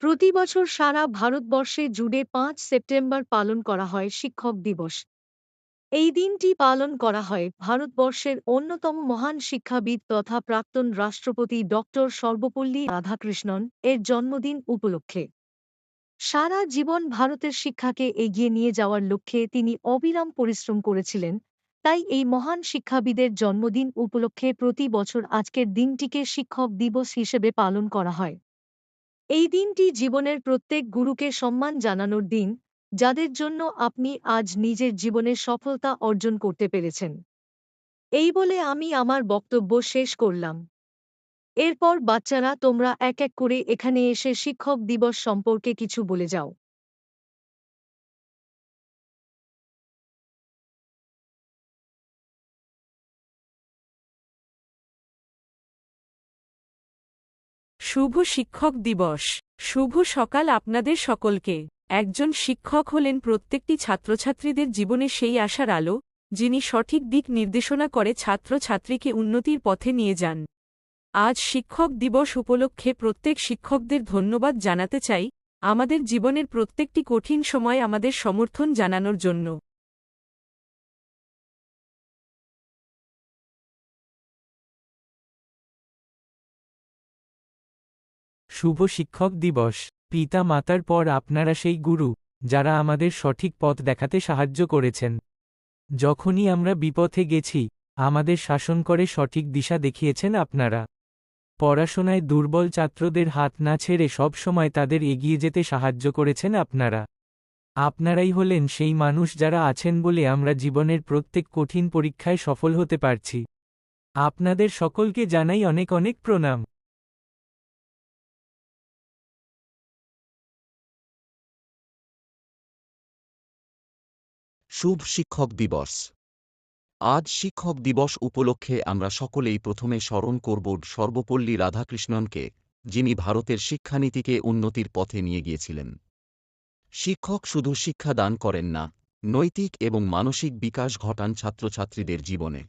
প্রতি বছর সারা ভারতবর্ষে জুড়ে ৫ সেপ্টেম্বর পালন করা হয় শিক্ষক দিবস। এই দিনটি পালন করা হয় ভারতবর্ষের অন্যতম মহান শিক্ষাবিদ তথা প্রাক্তন রাষ্ট্রপতি ডক্টর সর্বপল্লী রাধাকৃষ্ণন এর জন্মদিন উপলক্ষে। সারা জীবন ভারতের শিক্ষাকে এগিয়ে নিয়ে যাওয়ার লক্ষ্যে তিনি অবিরাম পরিশ্রম করেছিলেন। তাই এই মহান শিক্ষাবিদের জন্মদিন উপলক্ষে প্রতি বছর আজকের দিনটিকে শিক্ষক দিবস হিসেবে পালন করা হয়। এই দিনটি জীবনের প্রত্যেক গুরুকে সম্মান জানানোর দিন, যাদের জন্য আপনি আজ নিজের জীবনে সফলতা অর্জন করতে পেরেছেন। এই বলে আমি আমার বক্তব্য শেষ করলাম। এরপর বাচ্চারা তোমরা এক এক করে এখানে এসে শিক্ষক দিবস সম্পর্কে কিছু বলে যাও। শুভ শিক্ষক দিবস। শুভ সকাল আপনাদের সকলকে। একজন শিক্ষক হলেন প্রত্যেকটি ছাত্রছাত্রীদের জীবনে সেই আশার আলো, যিনি সঠিক দিক নির্দেশনা করে ছাত্রছাত্রীকে উন্নতির পথে নিয়ে যান। আজ শিক্ষক দিবস উপলক্ষে প্রত্যেক শিক্ষকদের ধন্যবাদ জানাতে চাই, আমাদের জীবনের প্রত্যেকটি কঠিন সময় আমাদের সমর্থন জানানোর জন্য। শুভ শিক্ষক দিবস। পিতা মাতার পর আপনারা সেই গুরু, যারা আমাদের সঠিক পথ দেখাতে সাহায্য করেছেন। যখনই আমরা বিপথে গেছি, আমাদের শাসন করে সঠিক দিশা দেখিয়েছেন আপনারা। পড়াশোনায় দুর্বল ছাত্রদের হাত না ছেড়ে সব সময় তাদের এগিয়ে যেতে সাহায্য করেছেন আপনারা। আপনারাই হলেন সেই মানুষ যারা আছেন বলে আমরা জীবনের প্রত্যেক কঠিন পরীক্ষায় সফল হতে পারছি। আপনাদের সকলকে জানাই অনেক অনেক প্রণাম। শুভ শিক্ষক দিবস। আজ শিক্ষক দিবস উপলক্ষে আমরা সকলেই প্রথমে স্মরণ করব সর্বপল্লী রাধাকৃষ্ণনকে, যিনি ভারতের শিক্ষানীতিকে উন্নতির পথে নিয়ে গিয়েছিলেন। শিক্ষক শুধু শিক্ষা দান করেন না, নৈতিক এবং মানসিক বিকাশ ঘটান ছাত্রছাত্রীদের জীবনে।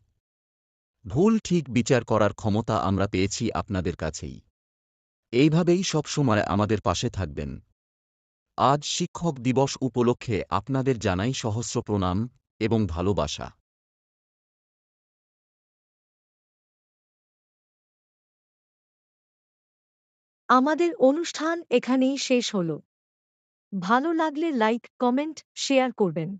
ভুল ঠিক বিচার করার ক্ষমতা আমরা পেয়েছি আপনাদের কাছেই। এইভাবেই সবসময় আমাদের পাশে থাকবেন। আজ শিক্ষক দিবস উপলক্ষে আপনাদের জানাই সহস্র প্রণাম এবং ভালোবাসা। আমাদের অনুষ্ঠান এখানেই শেষ হল। ভালো লাগলে লাইক, কমেন্ট, শেয়ার করবেন।